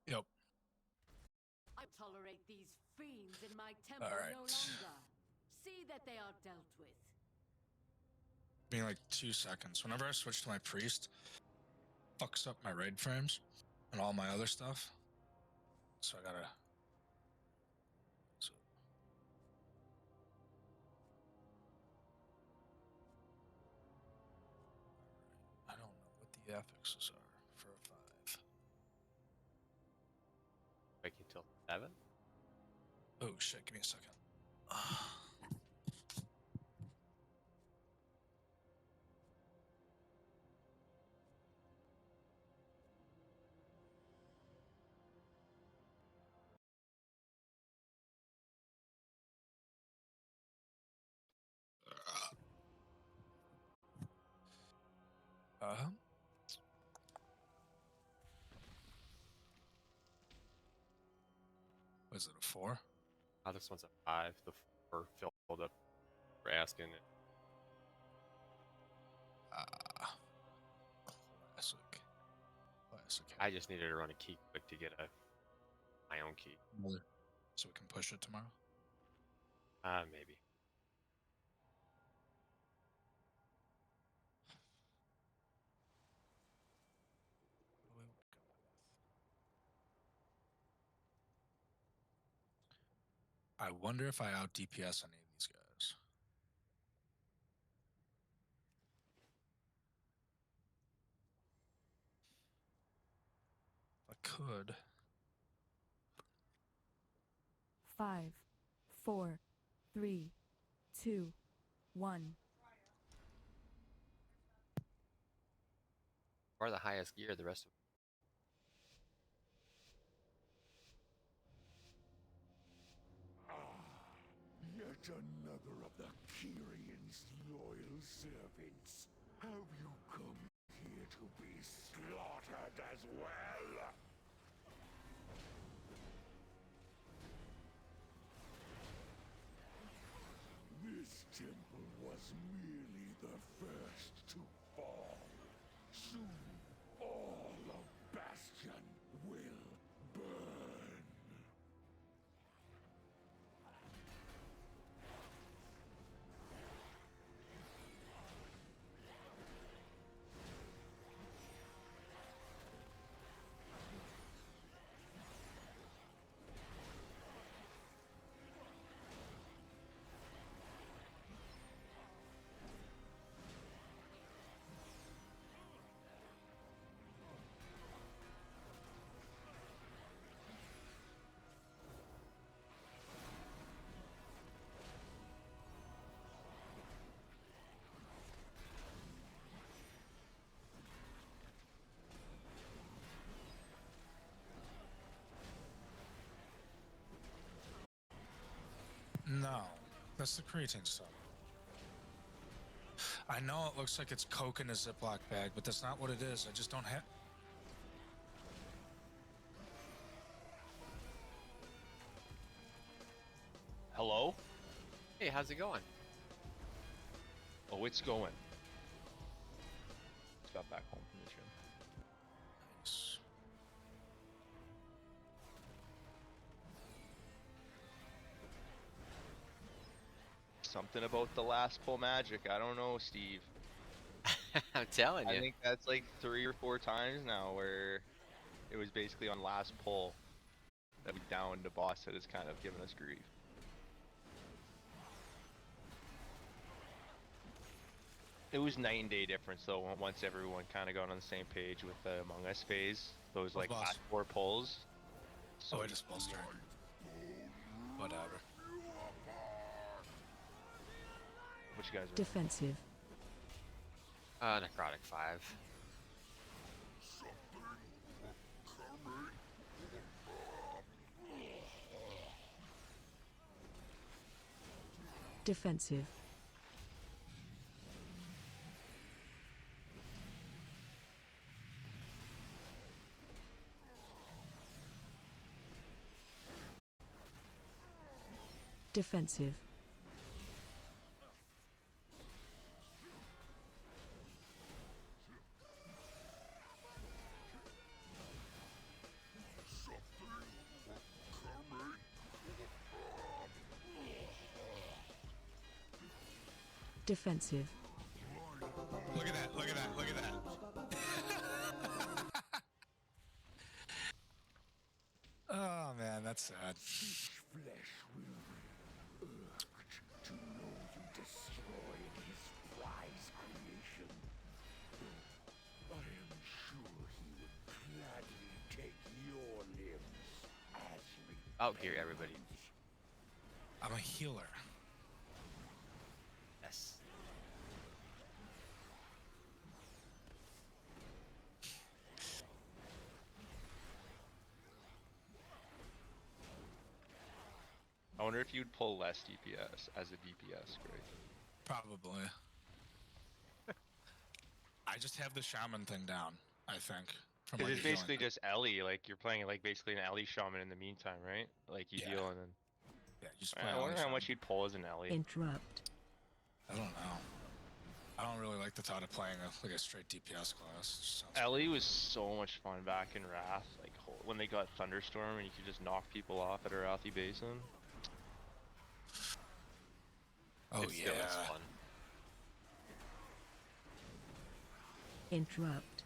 Yep. I tolerate these fiends in my temple All right. no longer. See that they are dealt with. Being like 2 seconds. Whenever I switch to my priest, fucks up my raid frames and all my other stuff. So I gotta. So. I don't know what the affixes are for a 5. Wait until 7? Oh shit, give me a second. Uh, was it a 4? Oh, this one's a 5. The 4 filled up for asking it. Classic. Classic. I just needed to run a key quick to get my own key. So we can push it tomorrow? Maybe. What do we want to go with? I wonder if I out DPS any of these guys. I could. 5, 4, 3, 2, 1. Or the highest gear, the rest of Yet another of the Kyrian's loyal servants. Have you come here to be slaughtered as well? This temple was merely the first to fall. Soon, all of Bastion will burn. No, that's the creatine stuff. I know it looks like it's Coke in a Ziploc bag, but that's not what it is. I just don't have. Hello? Hey, how's it going? Oh, it's going. Just got back home from the gym. Nice. Something about the last pull magic. I don't know, Steve. I'm telling I you. think that's like 3 or 4 times now where it was basically on last pull that we downed a boss that has kind of given us grief. It was night and day difference though once everyone kind of got on the same page with the Among Us phase. Those like boss? last 4 pulls. So I just bolster. Whatever. What you guys are? Defensive. Necrotic 5. Defensive. Defensive. Defensive. Look at that, look at that, look at that. Oh man, that's sad. Flesh will be urged to know you destroyed his prize creation. I am sure he would gladly take your limbs as Out here, everybody. I'm a healer. Yes. I wonder if you'd pull less DPS as a DPS, Greg. Probably. I just have the shaman thing down, I think. From Because like it's healing. basically just Ellie, like you're playing like basically an Ellie shaman in the meantime, right? Like you Yeah. heal and then. Yeah, you just play I all wonder the how much shaman. you'd pull as an Ellie. Interrupt. I don't know. I don't really like the thought of playing like a straight DPS class. It just sounds Ellie was so much fun back in Wrath, like when they got Thunderstorm and you could just knock people off at Arathi Basin. Oh It still is yeah. fun. Interrupt.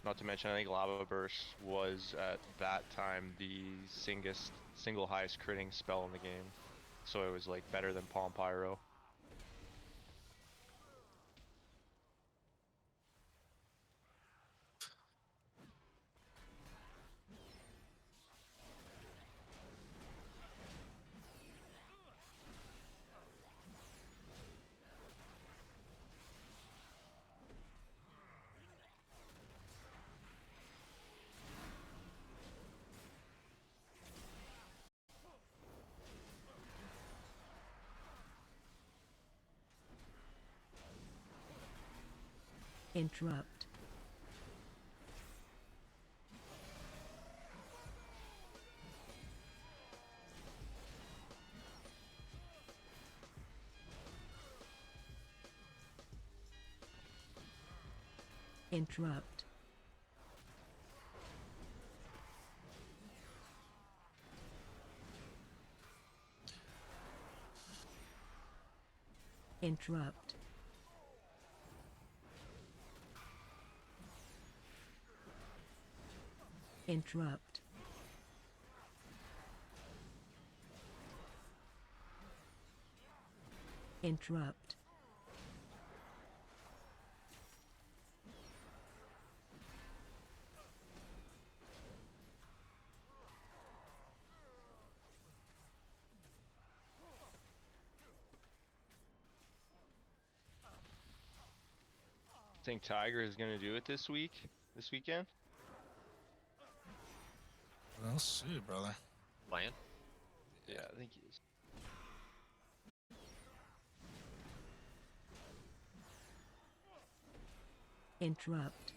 Not to mention, I think Lava Burst was at that time the single highest critting spell in the game, so it was like better than Palm Pyro. Interrupt. Interrupt. Interrupt. Interrupt. Interrupt. Think Tiger is gonna do it this weekend? We'll see, brother. Playing? Yeah, I think he is. Interrupt.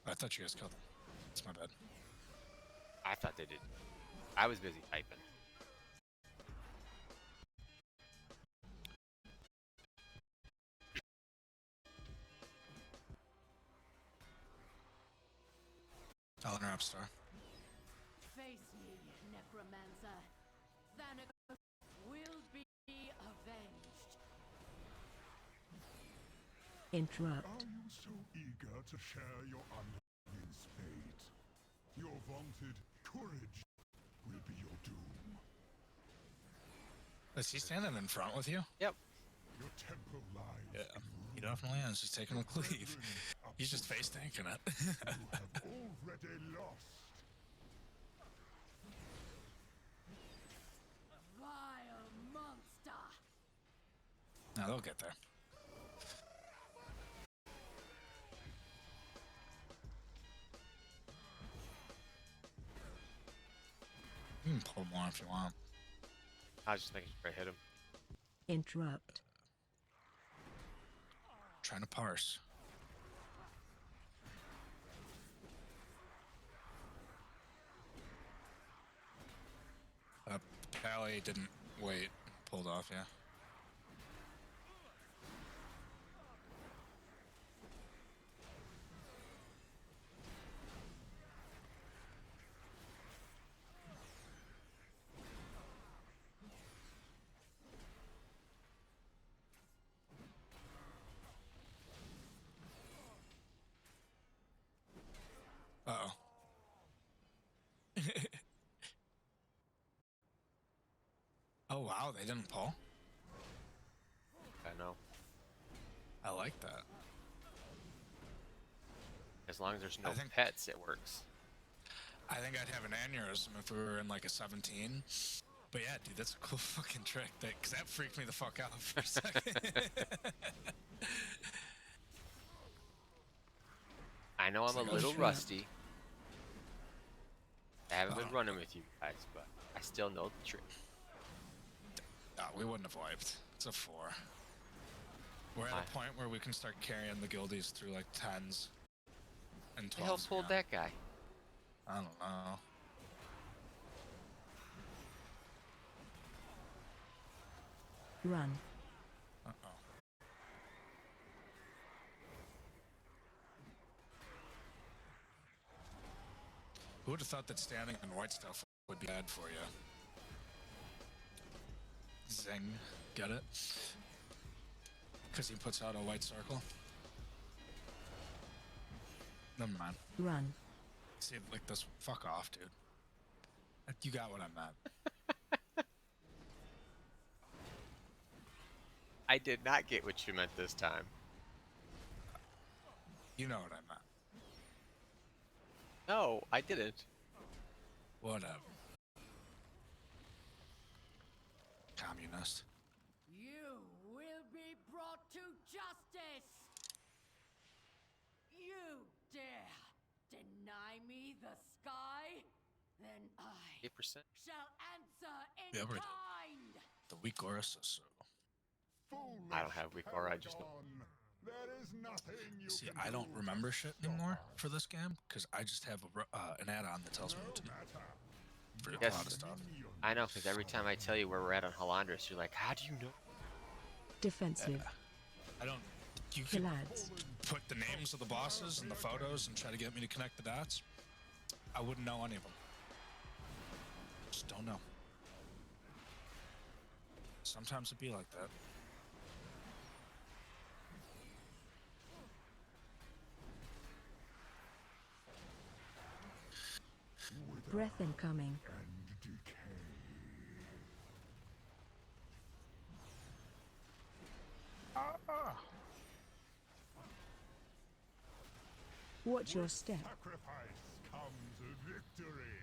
I thought you guys killed him. It's my bad. I thought they did. I was busy typing. I'll interrupt, Star. Face me, necromancer. Thanatos will be avenged. Interrupt. Are you so eager to share your unline's fate? Your vaunted courage will be your doom. Is he standing in front with you? Yep. Your temple lies Yeah. in He ruin. definitely is. He's taking a cleave. Brethren of He's just the face tanking it. you have already lost. Vile monster. No, they'll get there. You can pull more if you want. I was just making sure I hit him. Interrupt. Trying to parse. Pally didn't wait. Pulled off, yeah. Oh, they didn't pull? I know. I like that. As long as there's no I think- pets, it works. I think I'd have an aneurysm if we were in like a 17. But yeah, dude, that's a cool fucking trick. Because that freaked me the fuck out for a second. I know I'm like, a oh, little shit. rusty. I haven't been Oh. running with you guys, but I still know the trick. We wouldn't have wiped. It's a 4. We're at Why? a point where we can start carrying the guildies through like 10s and 12s. What the hell pulled again. that guy? I don't know. Run. Uh-oh. Who would have thought that standing in white stuff would be bad for you? Zing. Get it? Because he puts out a white circle? Never mind. Run. See, like this. Fuck off, dude. You got what I meant. I did not get what you meant this time. You know what I meant. No, I didn't. Whatever. Communist. You will be brought to justice! You dare deny me the sky? Then I 8%. shall answer in Yeah, we're- kind! The weak aura says so. I don't have weak aura, I just know. There is nothing you See, can I don't do remember to shit stop anymore us. for this game because I just have an add-on that tells me No what to do matter. for a Yes. lot of stuff. I know, because every time I tell you where we're at on Halandris, you're like, how do you know? Defensive. I don't. You can Lads. put the names of the bosses and the photos and try to get me to connect the dots. I wouldn't know any of them. Just don't know. Sometimes it'd be like that. Breath incoming. And decay. Watch your step. Sacrifice comes victory.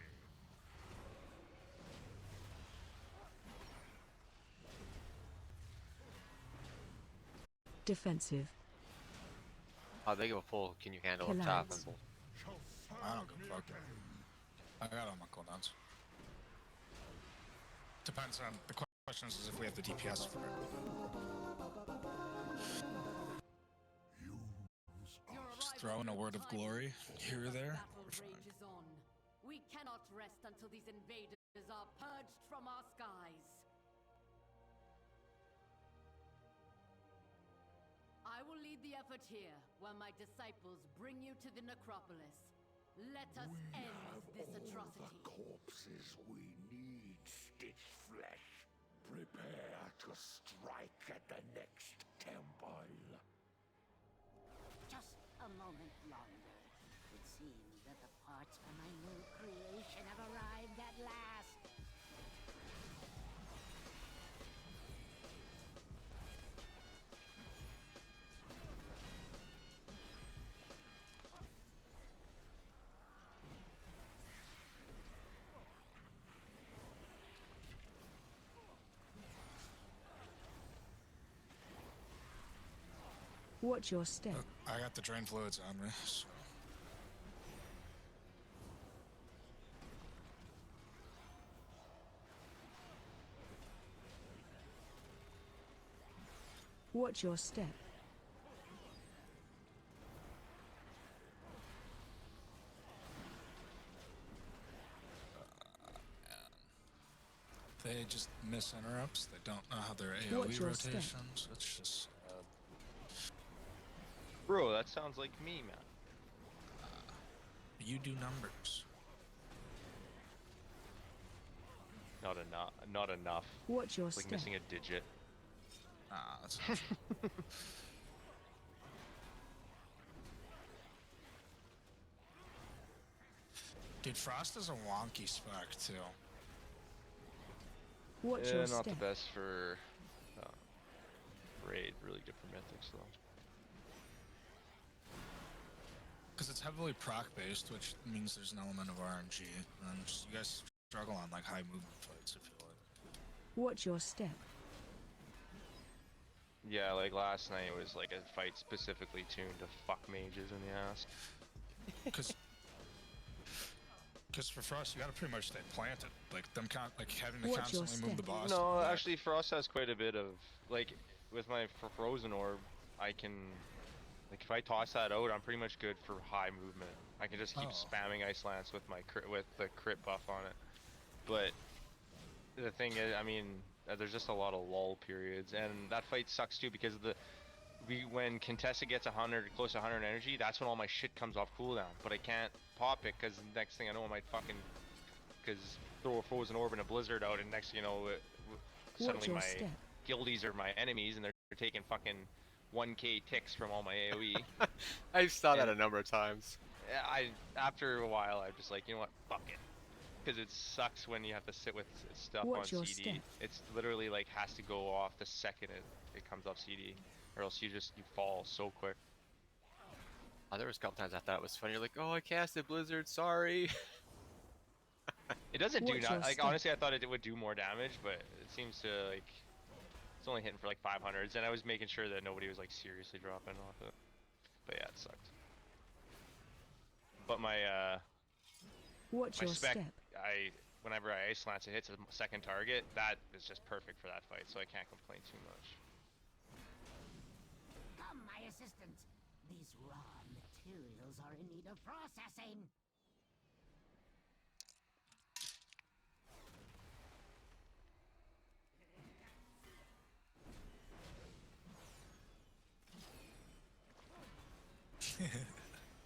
Defensive. Oh, they give a full, can you handle up top? Collides. And Shall I don't serve give me a fuck. again. I got all my cooldowns. Depends on the question is if we have the DPS for it. Your Just arrival throw in a word of time glory here or the there. battle We're fine. rages on. We cannot rest until these invaders are purged from our skies. I will lead the effort here, while my disciples bring you to the necropolis. Let us We end have this all the atrocity. corpses we need, Stitch Flesh. Prepare to strike at the next temple. Just a moment longer. It seems that the parts for my new creation have arrived at last. Watch your step. I got the drain fluids on me, so. Watch your step. They just miss interrupts. They don't know how their Watch AoE your step. rotations. It's just Bro, that sounds like me, man. you do numbers. Not enough. Not enough. Watch your It's like step. missing a digit. That's not true. Dude, Frost is a wonky spec too. Watch your Not the step. best for raid. Really good for mythics though. Because it's heavily proc based, which means there's an element of RNG, and just, you guys struggle on like high movement fights. I feel like. Watch your step. Yeah, like last night was like a fight specifically tuned to fuck mages in the ass. Because for Frost, you gotta pretty much stay planted. Like them, having to Watch your constantly move the step. boss. No, back. actually, Frost has quite a bit of like with my frozen orb. I can like if I toss that out, I'm pretty much good for high movement. I can just keep Oh. spamming Ice Lance with my with the crit buff on it. But the thing is, I mean, there's just a lot of lull periods, and that fight sucks too because of the when Contessa gets 100, close to 100 energy, that's when all my shit comes off cooldown. But I can't pop it because next thing I know, I might fucking throw a frozen orb and a blizzard out, and next thing you know, Watch suddenly your my step. guildies are my enemies, and they're taking fucking 1k ticks from all my AOE. I saw that And- a number of times. After a while, I'm just like, you know what, fuck it. Because it sucks when you have to sit with stuff Watch on your CD. step. It's literally like has to go off the second it comes off CD, or else you fall so quick. Oh, there was a couple times I thought it was funny. You're like, oh, I casted Blizzard, sorry. It doesn't do Watch not your like step. honestly I thought it would do more damage, but it seems to like it's only hitting for like 500s, and I was making sure that nobody was like seriously dropping off it. But yeah, it sucked. But my Watch my your spec, step. whenever I Ice Lance, it hits a second target. That is just perfect for that fight, so I can't complain too much. Come, my assistant. These raw materials are in need of processing.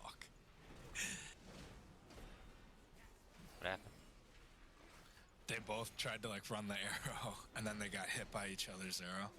Fuck. What happened? They both tried to like run the arrow, and then they got hit by each other's arrow.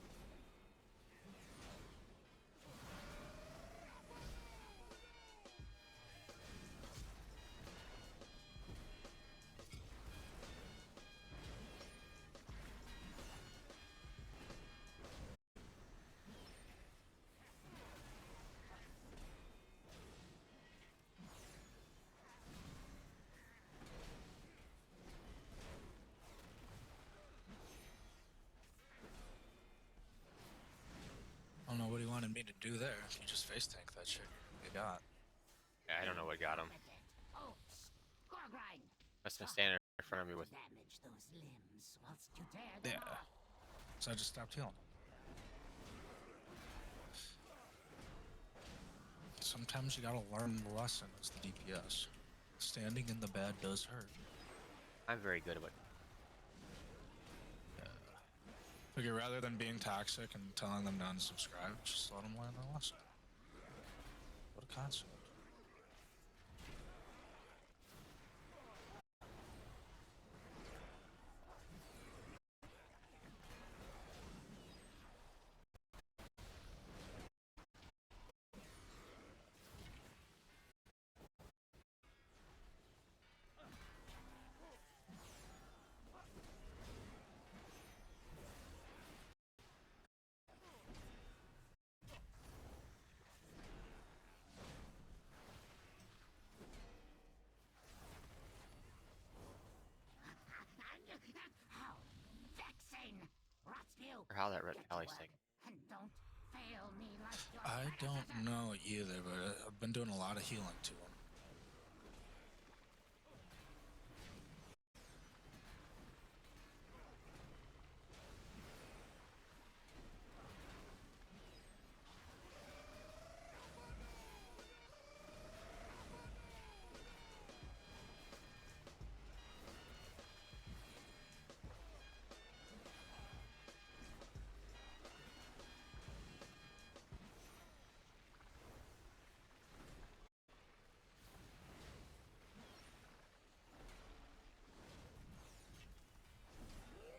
I don't know what he wanted me to do there. If you just face tank that shit, you got. Yeah, I don't know what got him. Oops. Gorgrind. Must have been standing in front of me with. Damage those limbs whilst you tear them Yeah. off. So I just stopped healing. Sometimes you gotta learn the lesson as the DPS. Standing in the bad does hurt. I'm very good about. Figure rather than being toxic and telling them to unsubscribe, just let them learn their lesson. What a concept. How vexing! Rotspew, Or how that red get to Pally work, thing. and don't fail me like your I don't predecessor. know either, but I've been doing a lot of healing to him.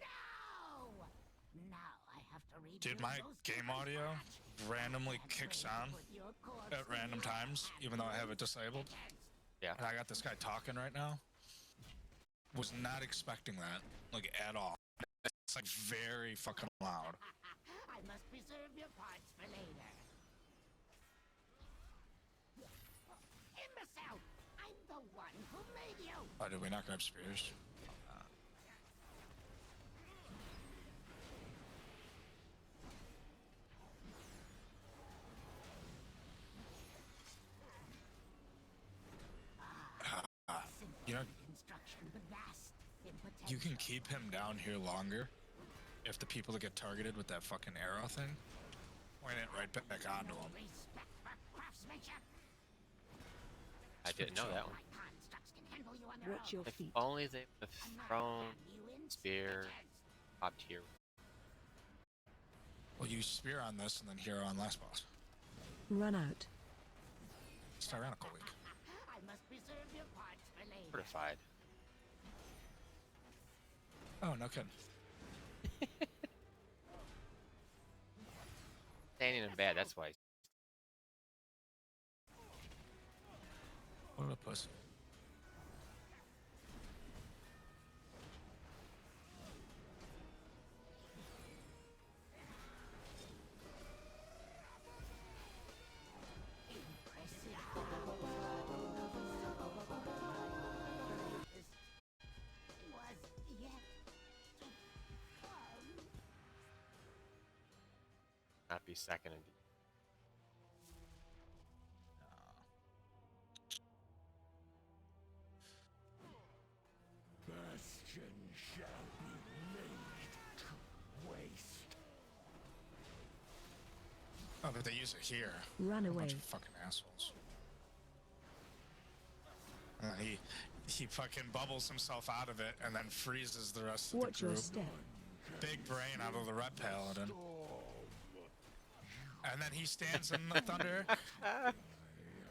No! Now I have to read Dude, my game audio randomly kicks on at random times, even though I have it disabled. Yeah. And I got this guy talking right now. Was not expecting that, like, at all. It's like very fucking loud. I must preserve your parts for later. Imbecile! I'm the one who made you! Oh, did we not grab spears? You know, Construction, but vast in you potential. can keep him down here longer if the people that get targeted with that fucking arrow thing point it right back onto him. Respect for craftsmanship. I didn't know that one. My constructs can handle you on their Watch own. your If feet. only they would have Another thrown damn you in spear stitches. top tier. Well, you spear on this and then hero on last boss. Run out. It's tyrannical week. I must preserve your parts for later. Fortified. Oh, no kidding. Standing in bad, that's why. What a pussy. Was yet to come. Not be second and Bastion shall be laid to waste. Oh, but they use it here. Run A away. bunch of fucking assholes. And then he fucking bubbles himself out of it and then freezes the rest of Watch the your group. step. Big brain out of the red paladin. And then he stands in the thunder.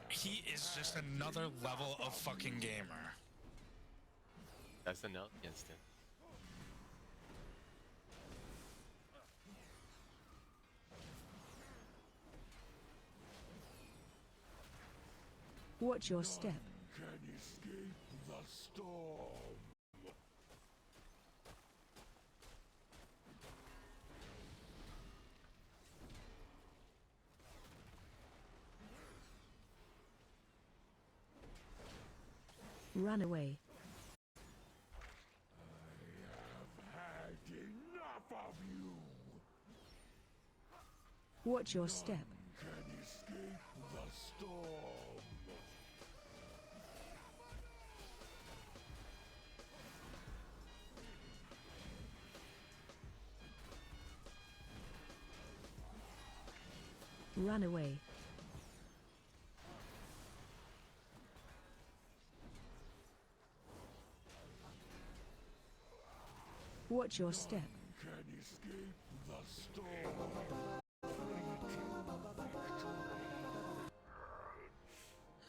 He is just another level of fucking gamer. does the note instant. Watch your step. Can escape the storm. Run away. Had enough of you. Watch your step. Can escape the storm. Run away. Watch your step. Can escape the storm.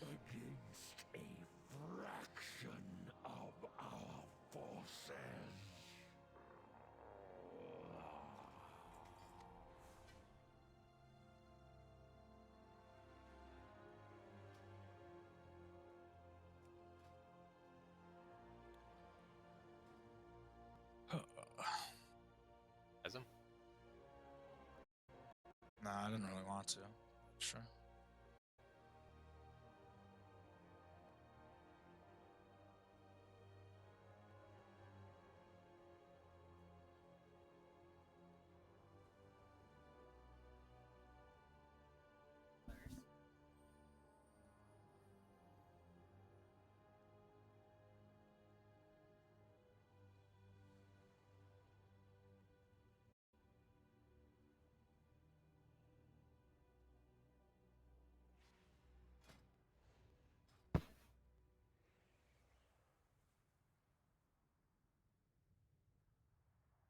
Against a fraction of our forces. As him? Nah, I didn't really want to. Sure.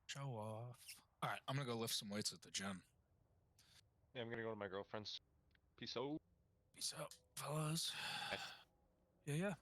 Show off. All right, I'm gonna go lift some weights at the gym. Yeah, I'm gonna go to my girlfriend's. Peace out. Peace out, fellas. Nice. Yeah, yeah.